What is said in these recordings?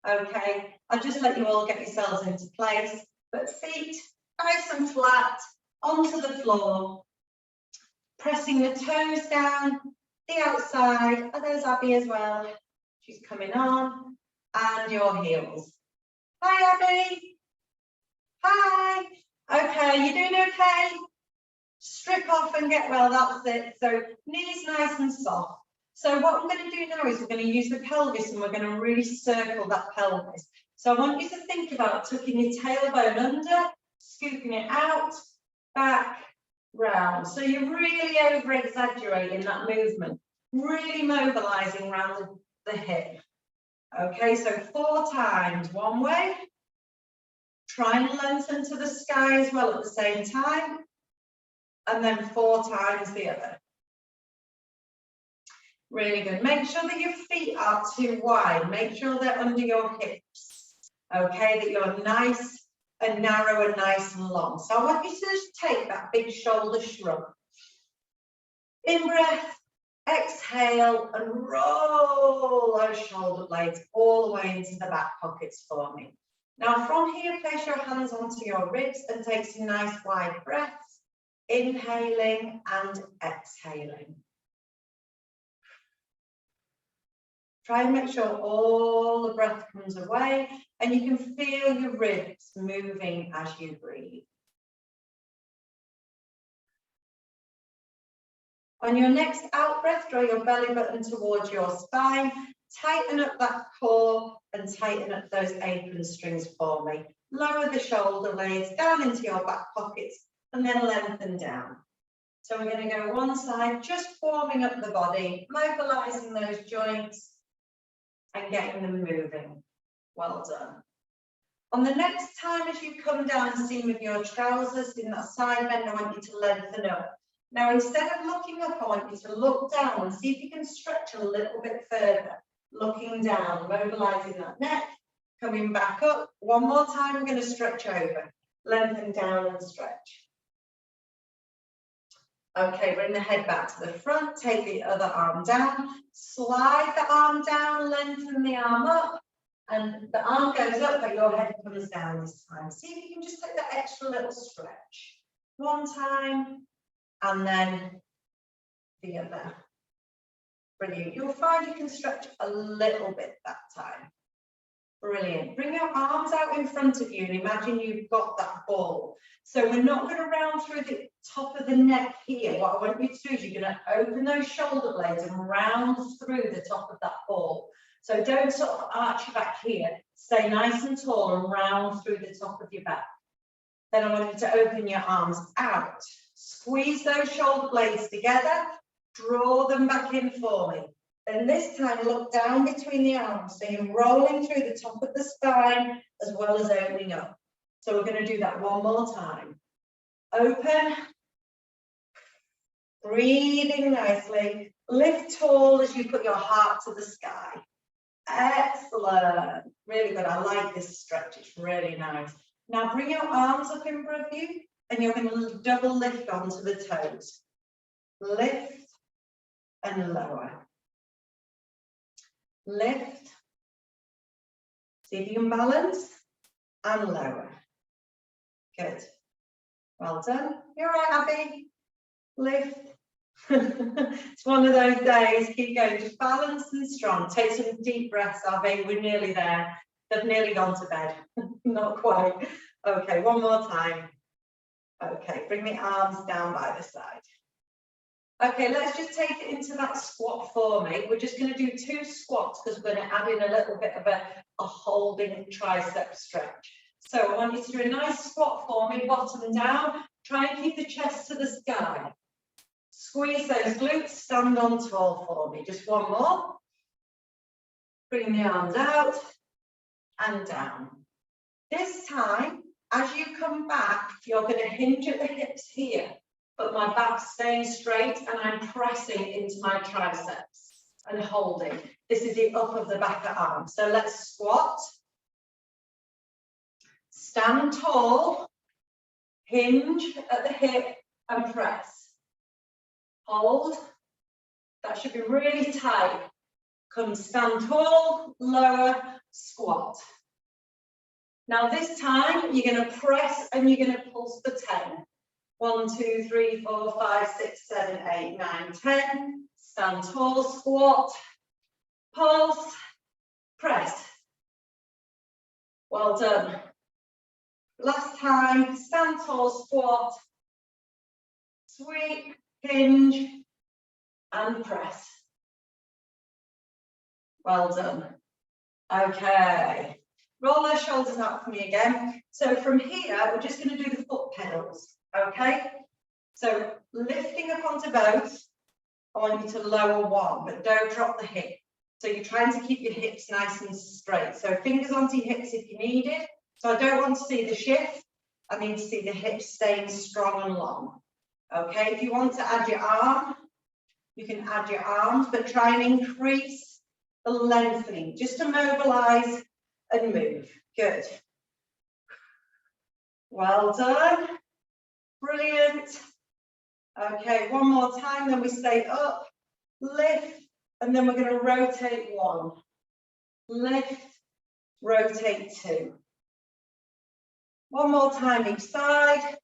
Okay, I'll just let you all get yourselves into place, but feet nice and flat onto the floor, pressing the toes down, the outside. Oh, there's Abby as well. She's coming on, and your heels. Hi, Abby. Hi. Okay, you doing okay? Strip off and get well, that's it. So knees nice and soft. So what I'm going to do now is we're going to use the pelvis and we're going to really circle that pelvis. So I want you to think about tucking your tailbone under, scooping it out, back, round. So you're really over exaggerating that movement, really mobilizing around the hip. Okay, so 4 times one way. Try and lengthen to the sky as well at the same time. And then 4 times the other. Really good. Make sure that your feet are too wide. Make sure they're under your hips. Okay, that you're nice and narrow and nice and long. So I want you to just take that big shoulder shrug. In breath, exhale, and roll those shoulder blades all the way into the back pockets for me. Now from here, place your hands onto your ribs and take some nice wide breaths. Inhaling and exhaling. Try and make sure all the breath comes away and you can feel your ribs moving as you breathe. On your next out breath, draw your belly button towards your spine, tighten up that core and tighten up those apron strings for me. Lower the shoulder blades down into your back pockets and then lengthen down. So we're going to go one side, just warming up the body, mobilizing those joints and getting them moving. Well done. On the next time as you come down the seam of your trousers in that side bend, I want you to lengthen up. Now instead of looking up, I want you to look down and see if you can stretch a little bit further. Looking down, mobilizing that neck, coming back up. One more time, we're going to stretch over. Lengthen down and stretch. Okay, bring the head back to the front, take the other arm down, slide the arm down, lengthen the arm up, and the arm goes up, but your head comes down this time. See if you can just take that extra little stretch. One time, and then the other. Brilliant. You'll find you can stretch a little bit that time. Brilliant. Bring your arms out in front of you and imagine you've got that ball. So we're not going to round through the top of the neck here. What I want you to do is you're going to open those shoulder blades and round through the top of that ball. So don't sort of arch your back here. Stay nice and tall and round through the top of your back. Then I want you to open your arms out. Squeeze those shoulder blades together. Draw them back in for me. And this time look down between the arms. So you're rolling through the top of the spine as well as opening up. So we're going to do that one more time. Open. Breathing nicely. Lift tall as you put your heart to the sky. Excellent. Really good. I like this stretch. It's really nice. Now bring your arms up in front of you and you're going to double lift onto the toes. Lift and lower. Lift. See if you can balance and lower. Good. Well done. You're right, Abby. Lift. It's one of those days. Keep going. Just balanced and strong. Take some deep breaths, Abby. We're nearly there. They've nearly gone to bed. Not quite. Okay, one more time. Okay, bring the arms down by the side. Okay, let's just take it into that squat for me. We're just going to do 2 squats because we're going to add in a little bit of a holding tricep stretch. So I want you to do a nice squat for me, bottom down. Try and keep the chest to the sky. Squeeze those glutes, stand on tall for me. Just one more. Bring the arms out and down. This time, as you come back, you're going to hinge at the hips here. But my back's staying straight and I'm pressing into my triceps and holding. This is the up of the back arm. So let's squat. Stand tall. Hinge at the hip and press. Hold. That should be really tight. Come stand tall, lower, squat. Now this time you're going to press and you're going to pulse for 10. 1, 2, 3, 4, 5, 6, 7, 8, 9, 10. Stand tall, squat, pulse, press. Well done. Last time, stand tall, squat, sweep, hinge, and press. Well done. Okay. Roll those shoulders out for me again. So from here, we're just going to do the foot pedals. Okay. So lifting up onto both, I want you to lower one, but don't drop the hip. So you're trying to keep your hips nice and straight. So fingers onto your hips if you need it. So I don't want to see the shift. I need to see the hips staying strong and long. Okay, if you want to add your arm, you can add your arms, but try and increase the lengthening, just to mobilize and move. Good. Well done. Brilliant. Okay, one more time, then we stay up, lift, and then we're going to rotate one. Lift, rotate two. One more time each side.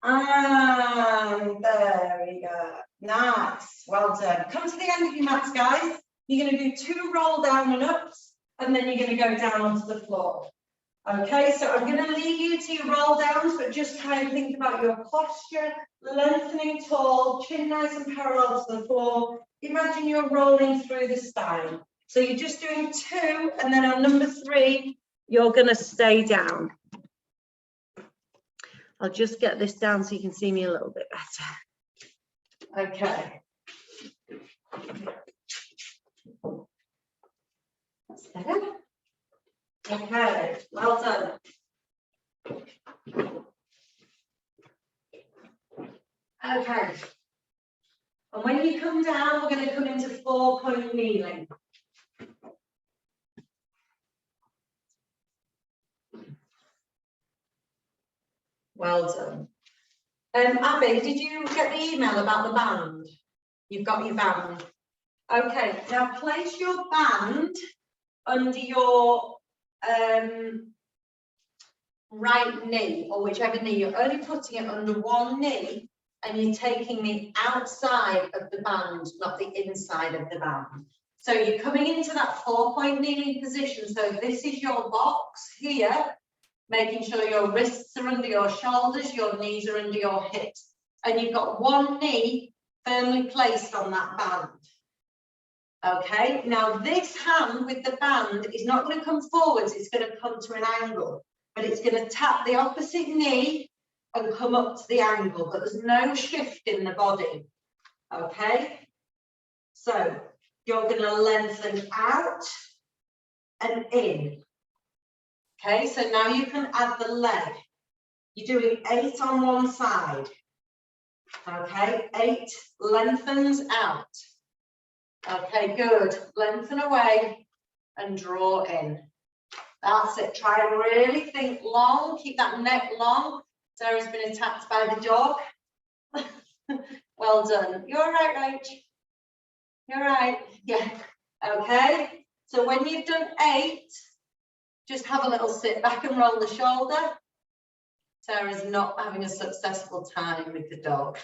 And there we go. Nice. Well done. Come to the end of your mats, guys. You're going to do 2 roll down and ups, and then you're going to go down onto the floor. Okay, so I'm going to leave you to your roll downs, but just try and think about your posture, lengthening tall, chin nice and parallel to the floor. Imagine you're rolling through the spine. So you're just doing 2, and then on number 3, you're going to stay down. I'll just get this down so you can see me a little bit better. Okay. That's better. Okay, well done. Okay. And when you come down, we're going to come into 4-point kneeling. Well done. Abby, did you get the email about the band? You've got your band. Okay, now place your band under your right knee, or whichever knee. You're only putting it under one knee, and you're taking the outside of the band, not the inside of the band. So you're coming into that 4-point kneeling position. So this is your box here, making sure your wrists are under your shoulders, your knees are under your hips, and you've got one knee firmly placed on that band. Okay, now this hand with the band is not going to come forwards, it's going to come to an angle, but it's going to tap the opposite knee and come up to the angle, but there's no shift in the body. Okay, so you're going to lengthen out and in. Okay, so now you can add the leg. You're doing 8 on one side. Okay, 8 lengthens out. Okay, good. Lengthen away and draw in. That's it. Try and really think long. Keep that neck long. Sarah's been attacked by the dog. Well done. You're all right, Rach. You're all right. Yeah. Okay. So when you've done 8, just have a little sit back and roll the shoulder. Sarah's not having a successful time with the dog.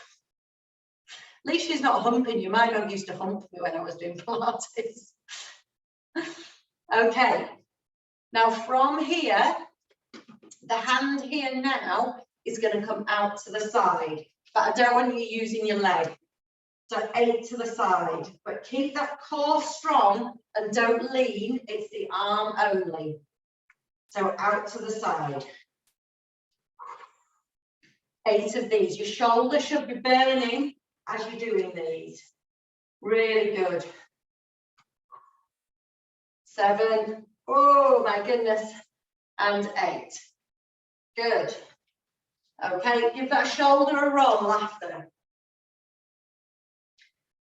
At least she's not humping you. My dog used to hump me when I was doing Pilates. Okay. Now from here, the hand here now is going to come out to the side, but I don't want you using your leg. So 8 to the side, but keep that core strong and don't lean. It's the arm only. So out to the side. 8 of these. Your shoulder should be burning as you're doing these. Really good. 7. Oh my goodness. And 8. Good. Okay, give that shoulder a roll after.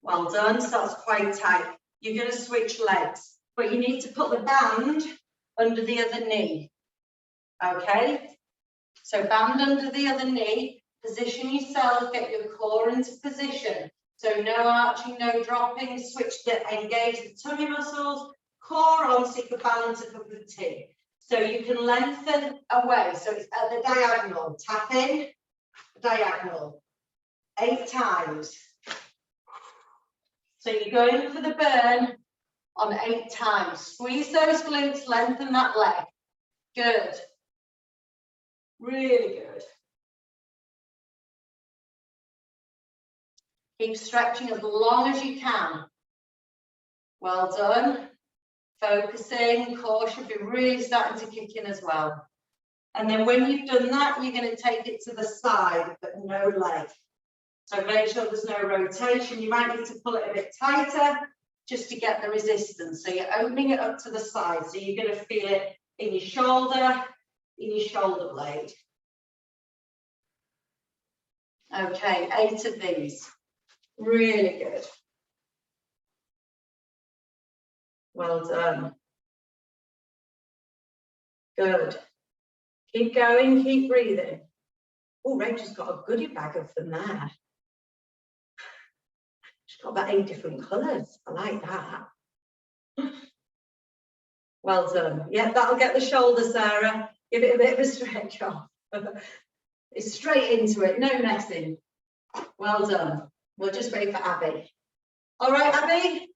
Well done. So that's quite tight. You're going to switch legs, but you need to put the band under the other knee. Okay, so band under the other knee, position yourself, get your core into position. So no arching, no dropping, switch to engage the tummy muscles, core on so you can balance a cup of tea. So you can lengthen away. So it's at the diagonal. Tap in, diagonal. 8 times. So you're going for the burn on 8 times. Squeeze those glutes, lengthen that leg. Good. Really good. Keep stretching as long as you can. Well done. Focusing, core should be really starting to kick in as well. And then when you've done that, you're going to take it to the side, but no leg. So make sure there's no rotation. You might need to pull it a bit tighter just to get the resistance. So you're opening it up to the side. So you're going to feel it in your shoulder, in your shoulder blade. Okay, 8 of these. Really good. Well done. Good. Keep going, keep breathing. Oh, Rachel's got a goodie bag of them there. She's got about 8 different colours. I like that. Well done. Yeah, that'll get the shoulder, Sarah. Give it a bit of a stretch off. It's straight into it, no messing. Well done. We'll just wait for Abby. All right, Abby?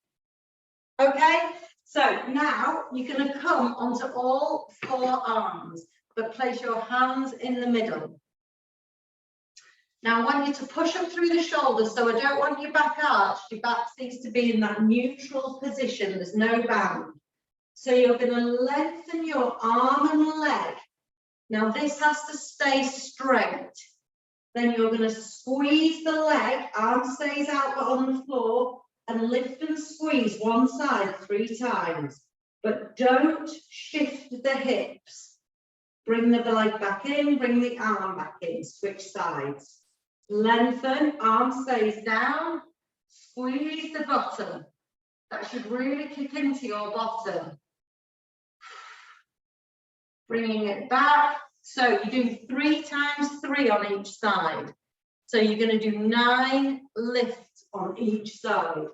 Okay, so now you're going to come onto all 4 arms, but place your hands in the middle. Now I want you to push up through the shoulders, so I don't want your back arched. Your back needs to be in that neutral position. There's no band. So you're going to lengthen your arm and leg. Now this has to stay straight. Then you're going to squeeze the leg, arm stays out but on the floor, and lift and squeeze one side 3 times. But don't shift the hips. Bring the leg back in, bring the arm back in, switch sides. Lengthen, arm stays down, squeeze the bottom. That should really kick into your bottom. Bringing it back. So you do 3 times 3 on each side. So you're going to do 9 lifts on each side.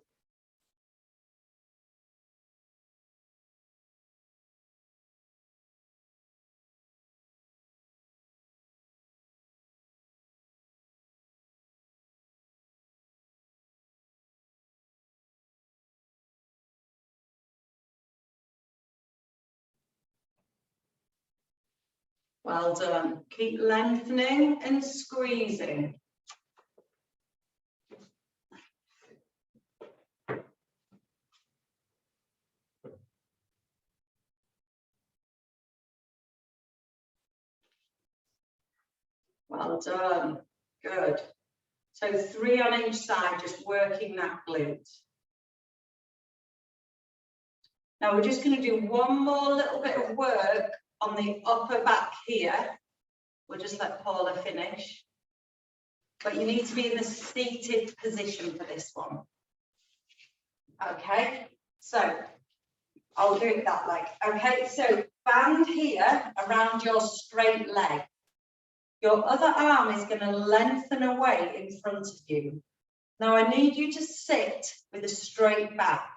Well done. Keep lengthening and squeezing. Well done. Good. So 3 on each side, just working that glute. Now we're just going to do one more little bit of work on the upper back here. We'll just let Paula finish. But you need to be in the seated position for this one. Okay, so I'll do it that leg. Okay, so band here around your straight leg. Your other arm is going to lengthen away in front of you. Now I need you to sit with a straight back.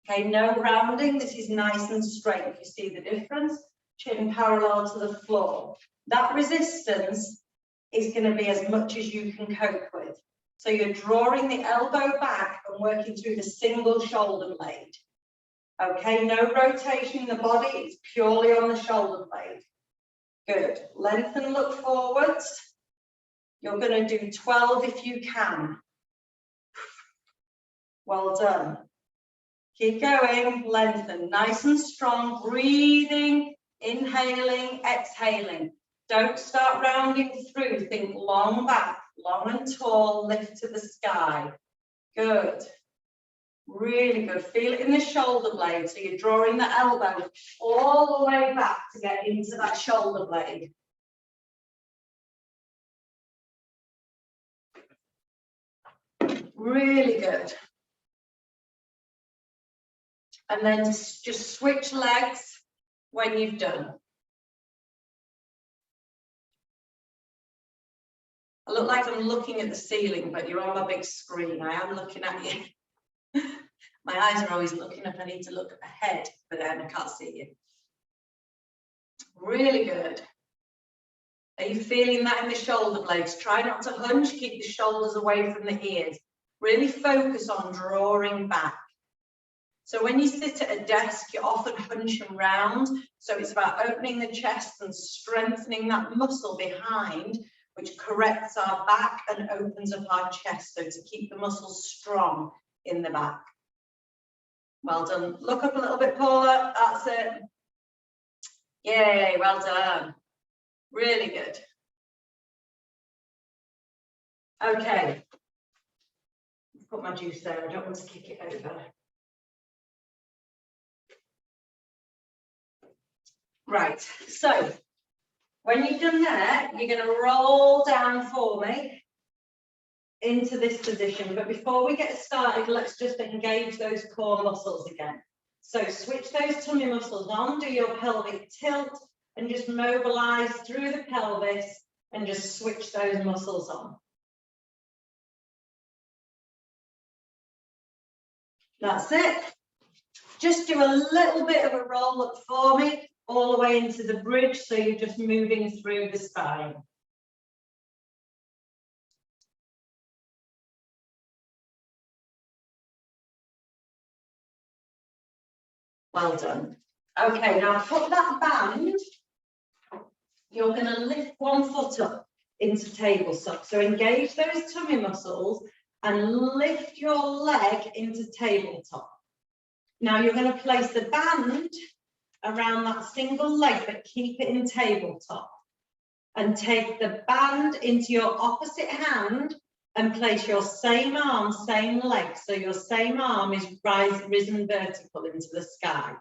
Okay, no rounding. This is nice and straight. You see the difference? Chin parallel to the floor. That resistance is going to be as much as you can cope with. So you're drawing the elbow back and working through the single shoulder blade. Okay, no rotation in the body. It's purely on the shoulder blade. Good. Lengthen, look forwards. You're going to do 12 if you can. Well done. Keep going. Lengthen. Nice and strong. Breathing. Inhaling. Exhaling. Don't start rounding through. Think long back. Long and tall. Lift to the sky. Good. Really good. Feel it in the shoulder blade. So you're drawing the elbow all the way back to get into that shoulder blade. Really good. And then just switch legs when you've done. I look like I'm looking at the ceiling, but you're on my big screen. I am looking at you. My eyes are always looking up. I need to look ahead, but then I can't see you. Really good. Are you feeling that in the shoulder blades? Try not to hunch, keep the shoulders away from the ears. Really focus on drawing back. So when you sit at a desk, you're often hunching round. So it's about opening the chest and strengthening that muscle behind, which corrects our back and opens up our chest. So to keep the muscles strong in the back. Well done. Look up a little bit, Paula. That's it. Yay, well done. Really good. Okay. Put my juice there. I don't want to kick it over. Right. So when you've done that, you're going to roll down for me into this position. But before we get started, let's just engage those core muscles again. So switch those tummy muscles on, do your pelvic tilt, and just mobilize through the pelvis and just switch those muscles on. That's it. Just do a little bit of a roll up for me, all the way into the bridge, so you're just moving through the spine. Well done. Okay, now put that band, you're going to lift one foot up into tabletop. So engage those tummy muscles and lift your leg into tabletop. Now you're going to place the band around that single leg, but keep it in tabletop. And take the band into your opposite hand and place your same arm, same leg. So your same arm is risen vertical into the sky.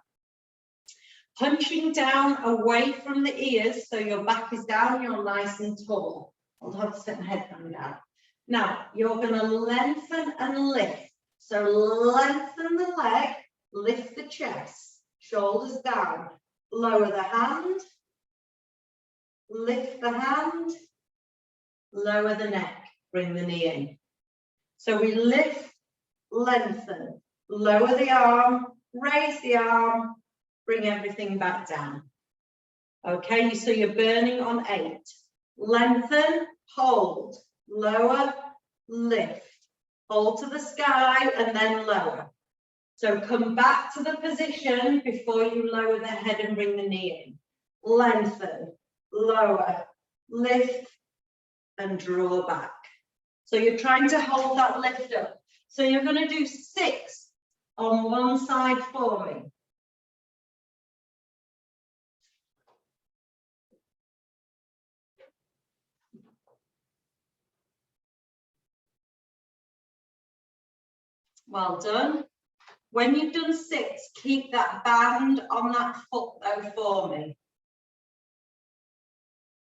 Punching down away from the ears, so your back is down, you're nice and tall. I'll have to set my headband down. Now, you're going to lengthen and lift. So lengthen the leg, lift the chest, shoulders down, lower the hand, lift the hand, lower the neck, bring the knee in. So we lift, lengthen, lower the arm, raise the arm, bring everything back down. Okay, so you're burning on 8. Lengthen, hold, lower, lift, hold to the sky and then lower. So come back to the position before you lower the head and bring the knee in. Lengthen, lower, lift and draw back. So you're trying to hold that lift up. So you're going to do 6 on one side for me. Well done. When you've done 6, keep that band on that foot though for me.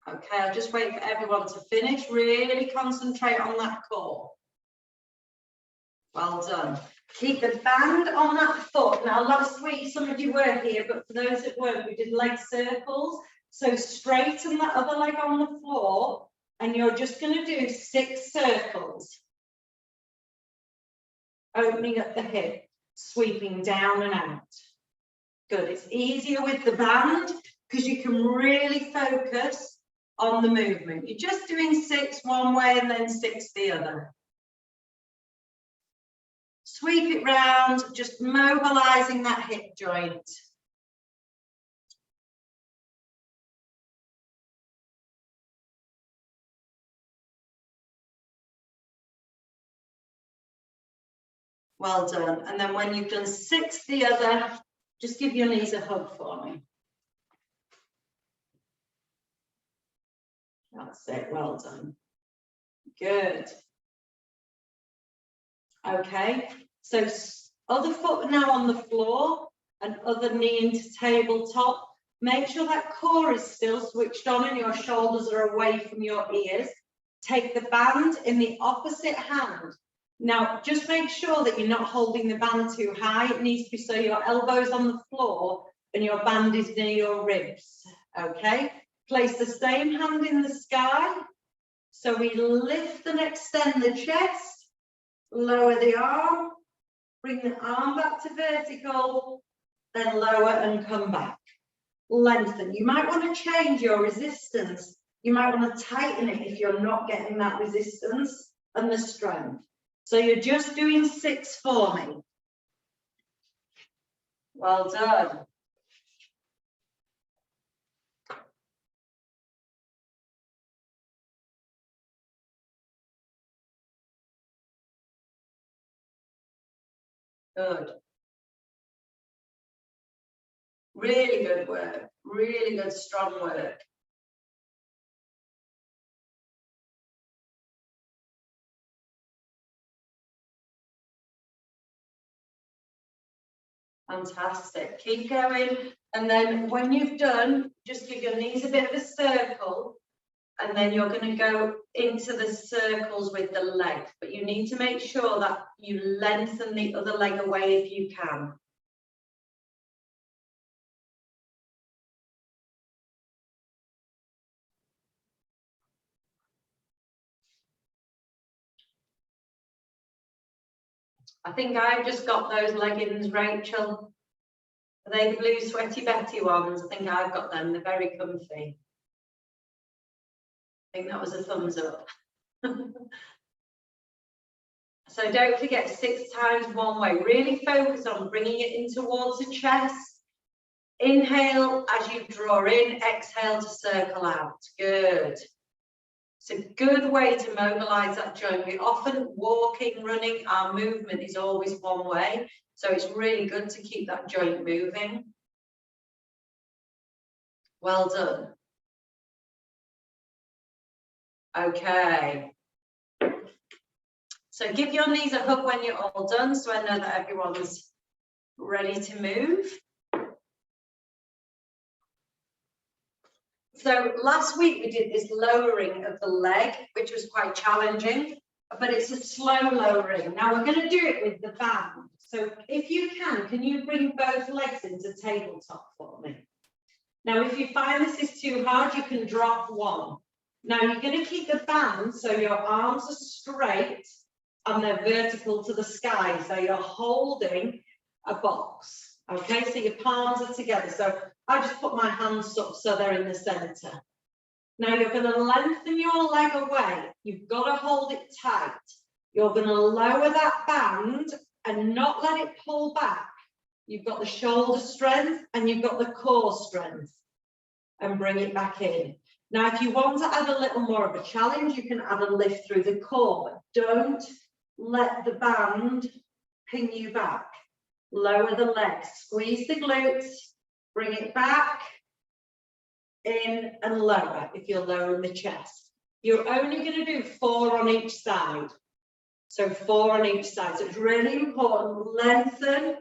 Okay, I'll just wait for everyone to finish. Really concentrate on that core. Well done. Keep the band on that foot. Now, last week, some of you were here, but for those that weren't, we did leg circles. So straighten that other leg on the floor, and you're just going to do 6 circles. Opening up the hip, sweeping down and out. Good. It's easier with the band because you can really focus on the movement. You're just doing 6 one way and then 6 the other. Sweep it round, just mobilizing that hip joint. Well done. And then when you've done 6 the other, just give your knees a hug for me. That's it. Well done. Good. Okay. So other foot now on the floor and other knee into tabletop. Make sure that core is still switched on and your shoulders are away from your ears. Take the band in the opposite hand. Now, just make sure that you're not holding the band too high. It needs to be so your elbows on the floor and your band is near your ribs. Okay. Place the same hand in the sky. So we lift and extend the chest, lower the arm, Bring the arm back to vertical, then lower and come back. Lengthen. You might want to change your resistance. You might want to tighten it if you're not getting that resistance and the strength. So you're just doing 6 for me. Well done. Good. Really good work. Really good, strong work. Fantastic. Keep going. And then when you've done, just give your knees a bit of a circle. And then you're going to go into the circles with the leg. But you need to make sure that you lengthen the other leg away if you can. I think I've just got those leggings, Rachel. Are they the blue Sweaty Betty ones? I think I've got them. They're very comfy. I think that was a thumbs up. So don't forget 6 times one way. Really focus on bringing it in towards the chest. Inhale as you draw in, exhale to circle out. Good. It's a good way to mobilize that joint. We often walking, running, our movement is always one way. So it's really good to keep that joint moving. Well done. Okay. So give your knees a hug when you're all done, so I know that everyone's ready to move. So last week we did this lowering of the leg, which was quite challenging, but it's a slow lowering. Now we're going to do it with the band. So if you can you bring both legs into tabletop for me? Now, if you find this is too hard, you can drop one. Now you're going to keep the band so your arms are straight and they're vertical to the sky. So you're holding a box. Okay, so your palms are together. So I just put my hands up so they're in the center. Now you're going to lengthen your leg away. You've got to hold it tight. You're going to lower that band and not let it pull back. You've got the shoulder strength and you've got the core strength. And bring it back in. Now, if you want to add a little more of a challenge, you can add a lift through the core, but don't let the band pin you back. Lower the legs, squeeze the glutes, bring it back, in and lower if you're lowering the chest. You're only going to do 4 on each side. So 4 on each side. So it's really important. Lengthen,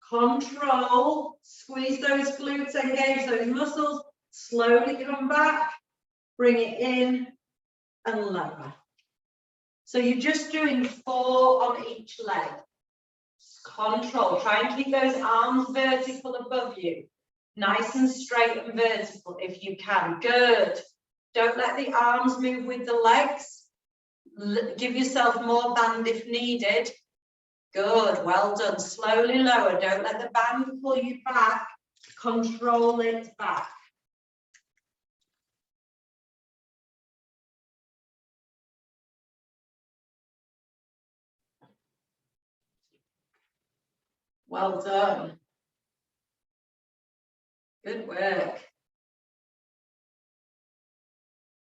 control, squeeze those glutes, engage those muscles, slowly come back, bring it in and lower. So you're just doing 4 on each leg. Control, try and keep those arms vertical above you. Nice and straight and vertical if you can. Good. Don't let the arms move with the legs. Give yourself more band if needed. Good, well done. Slowly lower. Don't let the band pull you back. Control it back. Well done. Good work.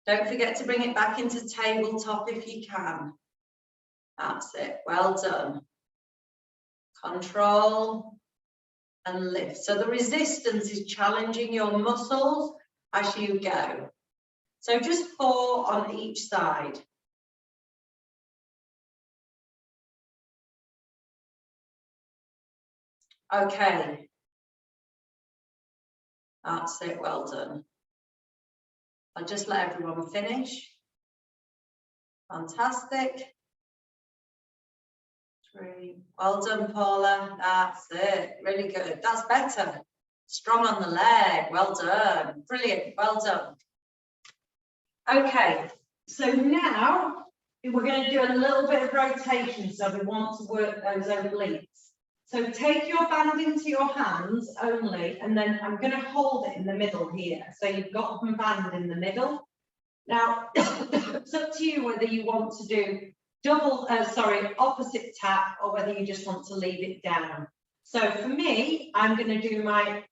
Don't forget to bring it back into tabletop if you can. That's it. Well done. Control and lift. So the resistance is challenging your muscles as you go. So just 4 on each side. Okay. That's it. Well done. I'll just let everyone finish. Fantastic. 3. Well done, Paula. That's it. Really good. That's better. Strong on the leg. Well done. Brilliant. Well done. Okay. So now we're going to do a little bit of rotation. So we want to work those obliques. So take your band into your hands only, and then I'm going to hold it in the middle here. So you've got the band in the middle. Now, it's up to you whether you want to do opposite tap, or whether you just want to leave it down. So for me, I'm going to do my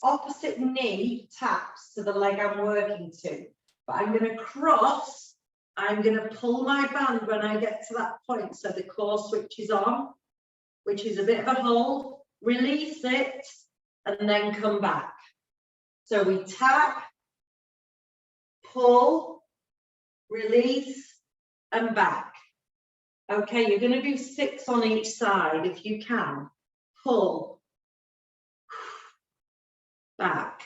opposite knee taps to the leg I'm working to. But I'm going to cross, I'm going to pull my band when I get to that point, so the core switches on, which is a bit of a hold, release it, and then come back. So we tap, pull, release, and back. Okay, you're going to do 6 on each side if you can. Pull, back,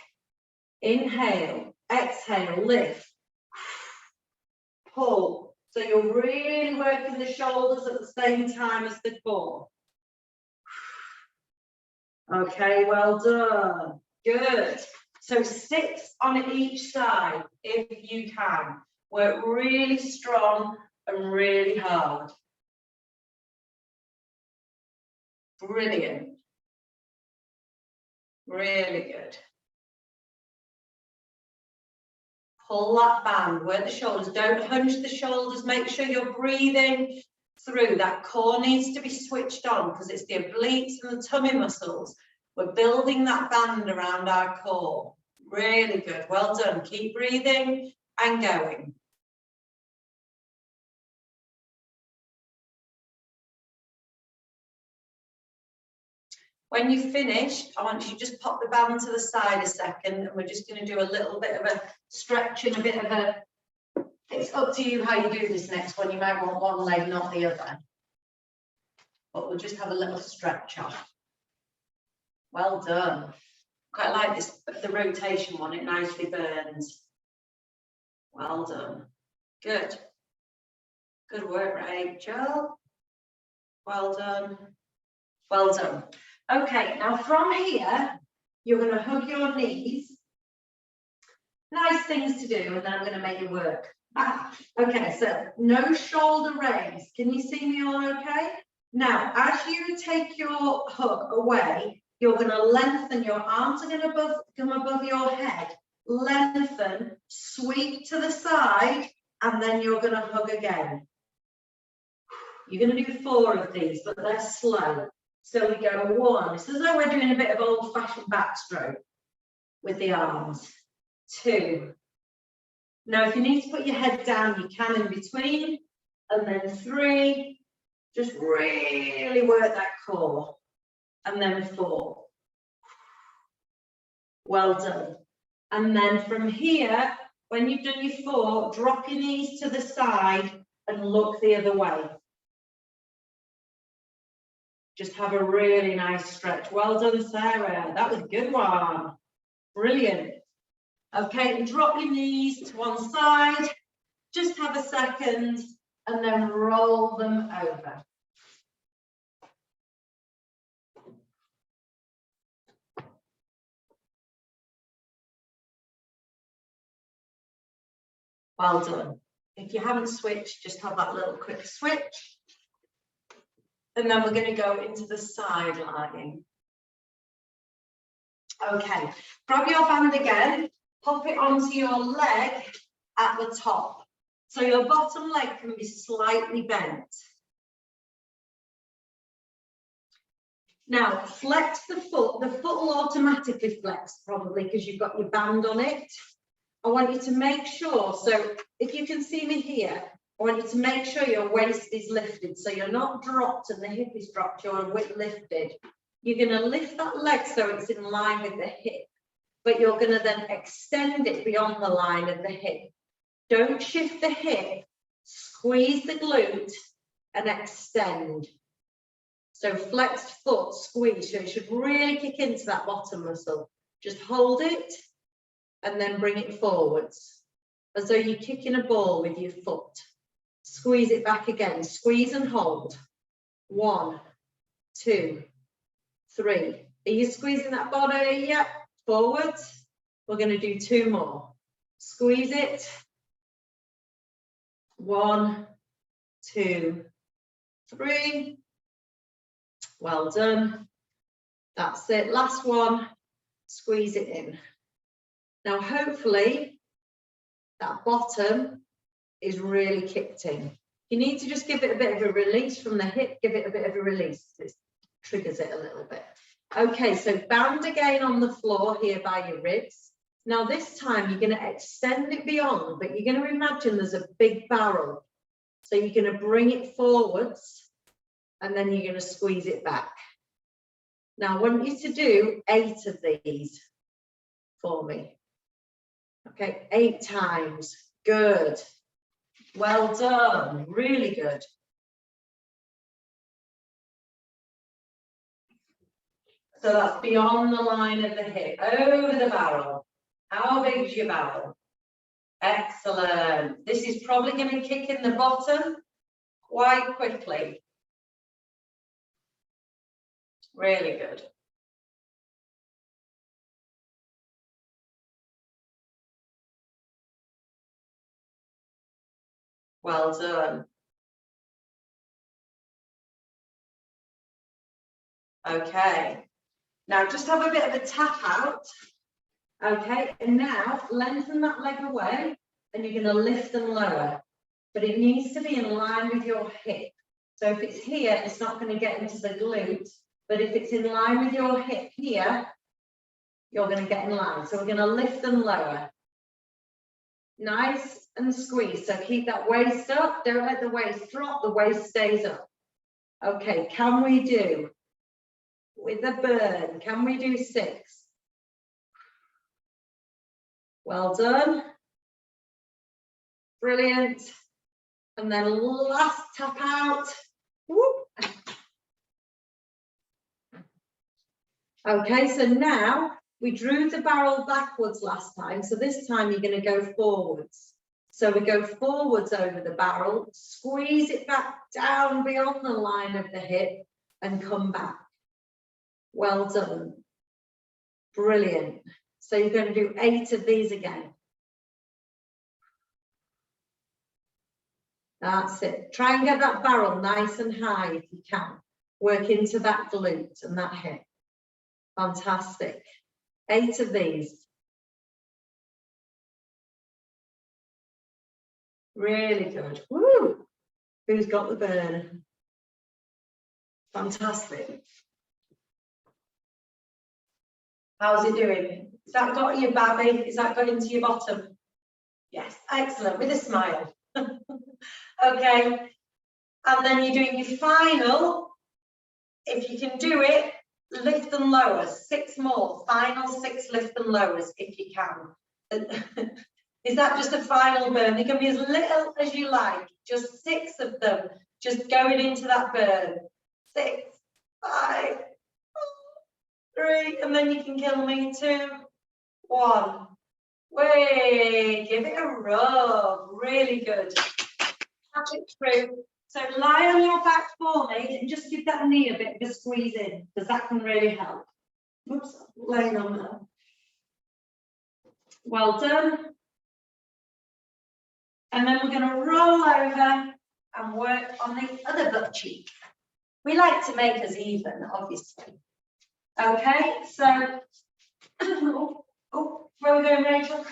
inhale, exhale, lift, pull. So you're really working the shoulders at the same time as the core. Okay, well done. Good. So 6 on each side if you can. Work really strong and really hard. Brilliant. Really good. Pull that band, work the shoulders, don't hunch the shoulders, make sure you're breathing through. That core needs to be switched on because it's the obliques and the tummy muscles. We're building that band around our core. Really good, well done. Keep breathing and going. When you've finished, I want you to just pop the band to the side a second, and we're just going to do a little bit of a stretch and a bit of a, it's up to you how you do this next one. You might want one leg, not the other. But we'll just have a little stretch off. Well done. Quite like this, the rotation one, it nicely burns. Well done. Good. Good work, Rachel. Well done. Well done. Okay, now from here, you're going to hug your knees. Nice things to do, and then I'm going to make it work. Okay, so no shoulder raise. Can you see me all okay? Now, as you take your hug away, you're going to lengthen, your arms are going to come above your head, lengthen, sweep to the side, and then you're going to hug again. You're going to do 4 of these, but they're slow. So we go 1. It's as though we're doing a bit of old-fashioned backstroke with the arms. 2. Now, if you need to put your head down, you can in between. And then 3. Just really work that core. And then 4. Well done. And then from here, when you've done your 4, drop your knees to the side and look the other way. Just have a really nice stretch. Well done, Sarah. That was a good one. Brilliant. Okay, and drop your knees to one side. Just have a second and then roll them over. Well done. If you haven't switched, just have that little quick switch. And then we're going to go into the side lying. Okay, grab your band again, pop it onto your leg at the top. So your bottom leg can be slightly bent. Now, flex the foot. The foot will automatically flex probably because you've got your band on it. I want you to make sure, so if you can see me here, I want you to make sure your waist is lifted, so you're not dropped and the hip is dropped, you're lifted. You're going to lift that leg so it's in line with the hip, but you're going to then extend it beyond the line of the hip. Don't shift the hip, squeeze the glute and extend. So flexed foot, squeeze, so it should really kick into that bottom muscle. Just hold it and then bring it forwards, as though you're kicking a ball with your foot. Squeeze it back again, squeeze and hold. 1, 2, 3. Are you squeezing that body? Yep, forwards. We're going to do 2 more. Squeeze it. 1, 2, 3. Well done. That's it. Last one. Squeeze it in. Now, hopefully, that bottom is really kicked in. You need to just give it a bit of a release from the hip. Give it a bit of a release. It triggers it a little bit. Okay, so band again on the floor here by your ribs. Now, this time, you're going to extend it beyond, but you're going to imagine there's a big barrel. So you're going to bring it forwards, and then you're going to squeeze it back. Now, I want you to do 8 of these for me. Okay, 8 times. Good. Well done. Really good. So that's beyond the line of the hip, over the barrel. How big is your barrel? Excellent. This is probably going to kick in the bottom quite quickly. Really good. Well done. Okay. Now just have a bit of a tap out. Okay, and now lengthen that leg away and you're going to lift and lower. But it needs to be in line with your hip. So if it's here, it's not going to get into the glute. But if it's in line with your hip here, you're going to get in line. So we're going to lift and lower. Nice and squeeze. So keep that waist up. Don't let the waist drop. The waist stays up. Okay, can we do, with a burn, can we do 6? Well done. Brilliant. And then last tap out. Whoop. Okay, so now we drew the barrel backwards last time. So this time you're going to go forwards. So we go forwards over the barrel, squeeze it back down beyond the line of the hip and come back. Well done. Brilliant. So you're going to do 8 of these again. That's it. Try and get that barrel nice and high if you can. Work into that glute and that hip. Fantastic. 8 of these. Really good. Woo! Who's got the burn? Fantastic. How's it doing? Has that got your babby? Is that got into your bottom? Yes, excellent, with a smile. Okay, and then you're doing your final. If you can do it, lift and lower, 6 more, final 6 lift and lowers if you can. Is that just a final burn? They can be as little as you like, just 6 of them, just going into that burn. 6, 5, 3, and then you can kill me. 2, 1. Wait, give it a rub. Really good. Catch it through. So lie on your back for me and just give that knee a bit of a squeeze in, because that can really help. Oops, laying on there. Well done. And then we're going to roll over and work on the other butt cheek. We like to make us even, obviously. Okay, so, oh, where are we going, Rachel?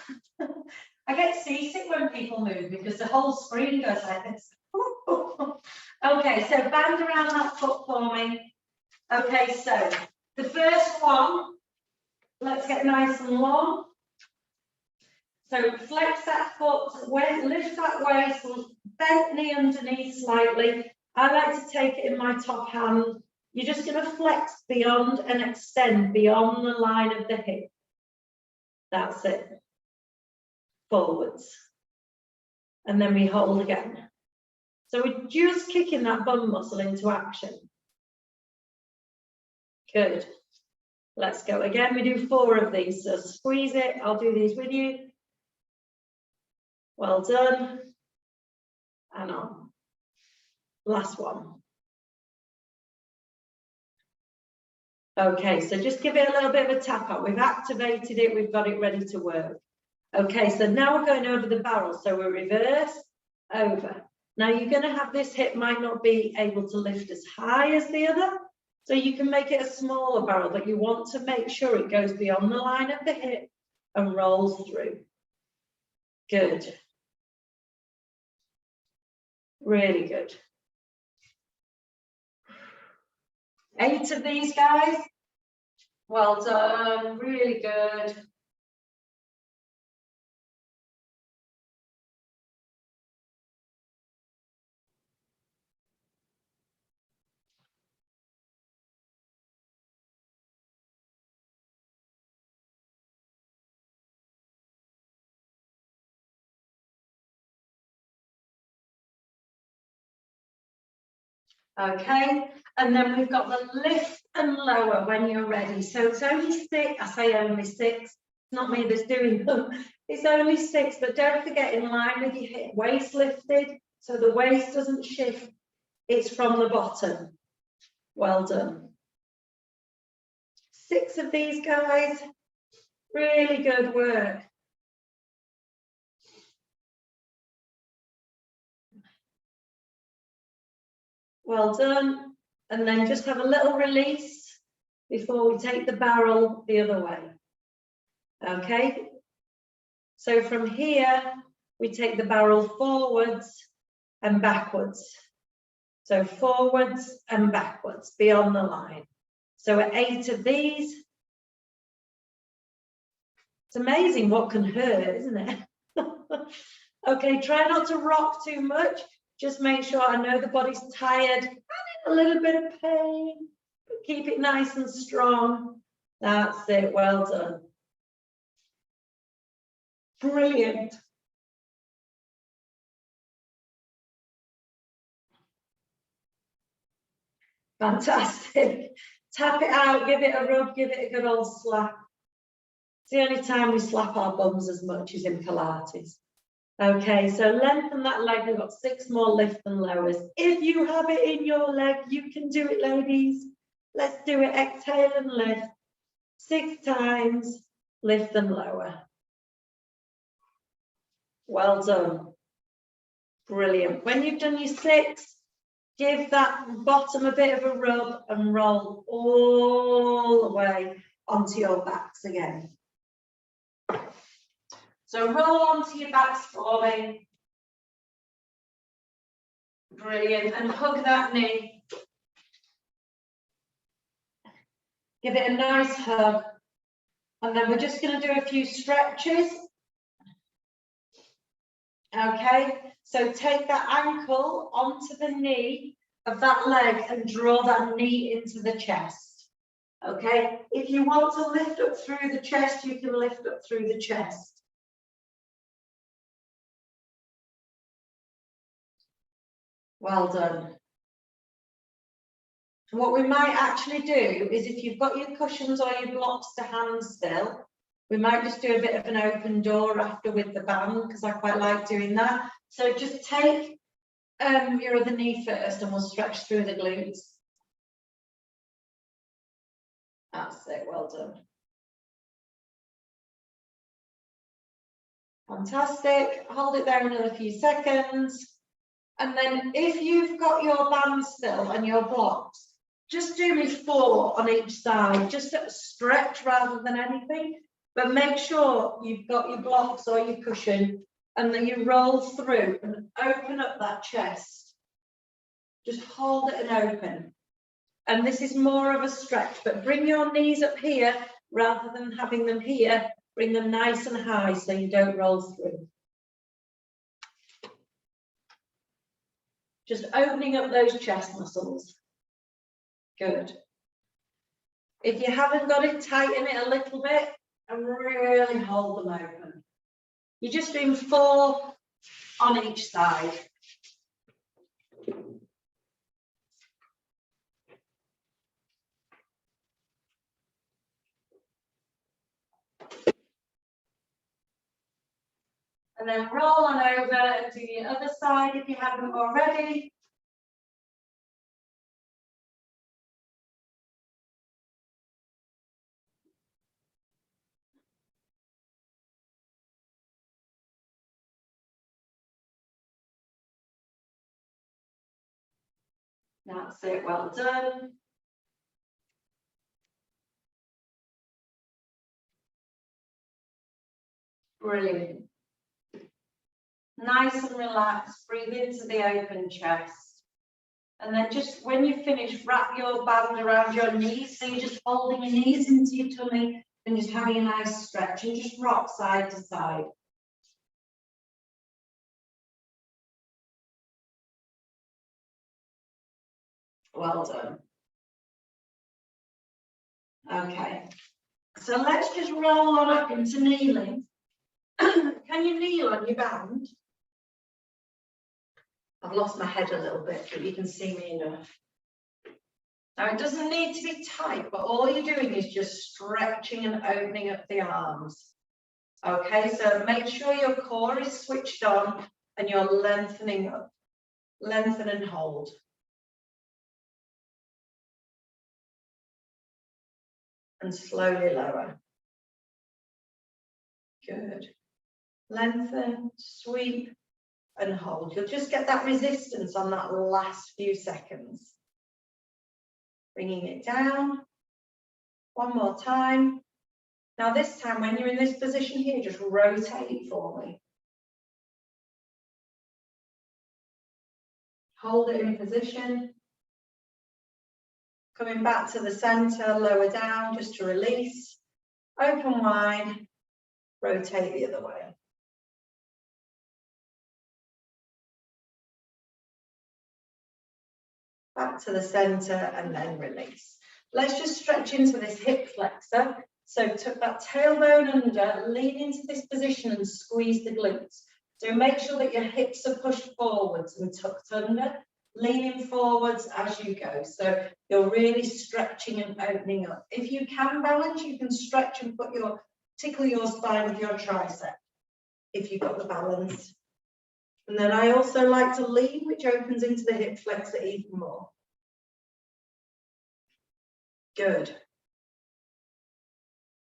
I get seasick when people move because the whole screen goes like this. Okay, so band around that foot for me. Okay, so the first one, let's get nice and long. So flex that foot, lift that waist, bend knee underneath slightly. I like to take it in my top hand. You're just going to flex beyond and extend beyond the line of the hip. That's it. Forwards. And then we hold again. So we're just kicking that bum muscle into action. Good. Let's go again. We do 4 of these. So squeeze it. I'll do these with you. Well done. And on. Last one. Okay, so just give it a little bit of a tap out. We've activated it. We've got it ready to work. Okay, so now we're going over the barrel. So we're reverse, over. Now you're going to have this hip might not be able to lift as high as the other. So you can make it a smaller barrel, but you want to make sure it goes beyond the line of the hip and rolls through. Good. Really good. 8 of these, guys. Well done, really good. Okay, and then we've got the lift and lower when you're ready. So it's only 6, I say only 6, not me that's doing them. It's only 6, but don't forget in line with your hip, waist lifted, so the waist doesn't shift, it's from the bottom. Well done. 6 of these, guys, really good work. Well done. And then just have a little release before we take the barrel the other way. Okay, so from here, we take the barrel forwards and backwards. So forwards and backwards, beyond the line. So at 8 of these, it's amazing what can hurt, isn't it? Okay, try not to rock too much. Just make sure, I know the body's tired and in a little bit of pain, but keep it nice and strong. That's it, well done. Brilliant. Fantastic. Tap it out, give it a rub, give it a good old slap. It's the only time we slap our bums as much as in Pilates. Okay, so lengthen that leg. We've got 6 more lift and lowers. If you have it in your leg, you can do it, ladies. Let's do it. Exhale and lift. 6 times, lift and lower. Well done. Brilliant. When you've done your 6, give that bottom a bit of a rub and roll all the way onto your backs again. So roll onto your backs for me. Brilliant. And hug that knee. Give it a nice hug. And then we're just going to do a few stretches. Okay, so take that ankle onto the knee of that leg and draw that knee into the chest. Okay, if you want to lift up through the chest, you can lift up through the chest. Well done. What we might actually do is, if you've got your cushions or your blocks to hand still, we might just do a bit of an open door after with the band, because I quite like doing that. So just take your other knee first and we'll stretch through the glutes. That's it, well done. Fantastic. Hold it there another few seconds. And then if you've got your band still and your blocks, just do me 4 on each side, just a stretch rather than anything. But make sure you've got your blocks or your cushion, and then you roll through and open up that chest. Just hold it and open. And this is more of a stretch, but bring your knees up here rather than having them here. Bring them nice and high so you don't roll through. Just opening up those chest muscles. Good. If you haven't got it, tighten it a little bit and really hold them open. You're just doing 4 on each side. And then roll on over and do the other side if you haven't already. That's it, well done. Brilliant. Nice and relaxed, breathe into the open chest. And then just when you finish, wrap your band around your knees. So you're just holding your knees into your tummy and just having a nice stretch and just rock side to side. Well done. Okay, so let's just roll on up into kneeling. Can you kneel on your band? I've lost my head a little bit, but you can see me enough. Now it doesn't need to be tight, but all you're doing is just stretching and opening up the arms. Okay, so make sure your core is switched on and you're lengthening up. Lengthen and hold. And slowly lower. Good. Lengthen, sweep, and hold. You'll just get that resistance on that last few seconds. Bringing it down. One more time. Now this time, when you're in this position here, just rotate for me. Hold it in position. Coming back to the center, lower down, just to release. Open wide, rotate the other way. Back to the center and then release. Let's just stretch into this hip flexor. So tuck that tailbone under, lean into this position and squeeze the glutes. So make sure that your hips are pushed forwards and tucked under, leaning forwards as you go. So you're really stretching and opening up. If you can balance, you can stretch and tickle your spine with your tricep, if you've got the balance. And then I also like to lean, which opens into the hip flexor even more. Good.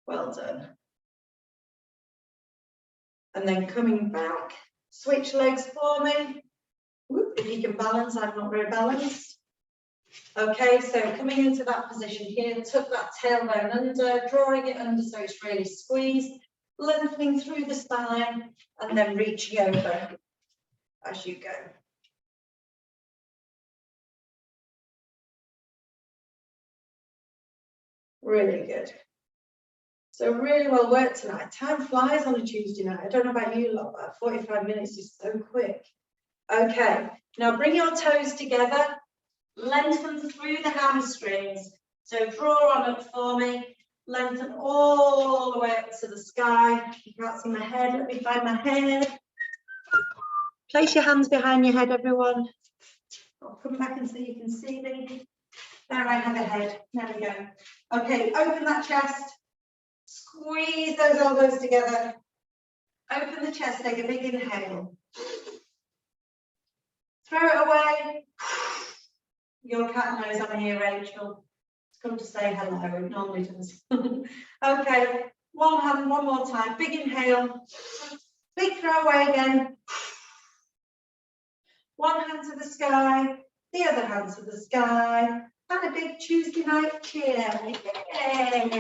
Well done. And then coming back, switch legs for me. Whoop, if you can balance, I'm not very balanced. Okay, so coming into that position here, tuck that tailbone under, drawing it under so it's really squeezed, lengthening through the spine, and then reaching over as you go. Really good. So really well worked tonight. Time flies on a Tuesday night. I don't know about you lot, but 45 minutes is so quick. Okay, now bring your toes together, lengthen through the hamstrings. So draw on up for me, lengthen all the way up to the sky. You can't see my head, let me find my head. Place your hands behind your head, everyone. I'll come back and so you can see me. There I have a head, there we go. Okay, open that chest, squeeze those elbows together. Open the chest, take a big inhale. Throw it away. Your cat knows I'm here, Rachel. It's come to say hello, it normally does. Okay, one hand, one more time. Big inhale. Big throw away again. One hand to the sky, the other hand to the sky. And a big Tuesday night cheer. Yay!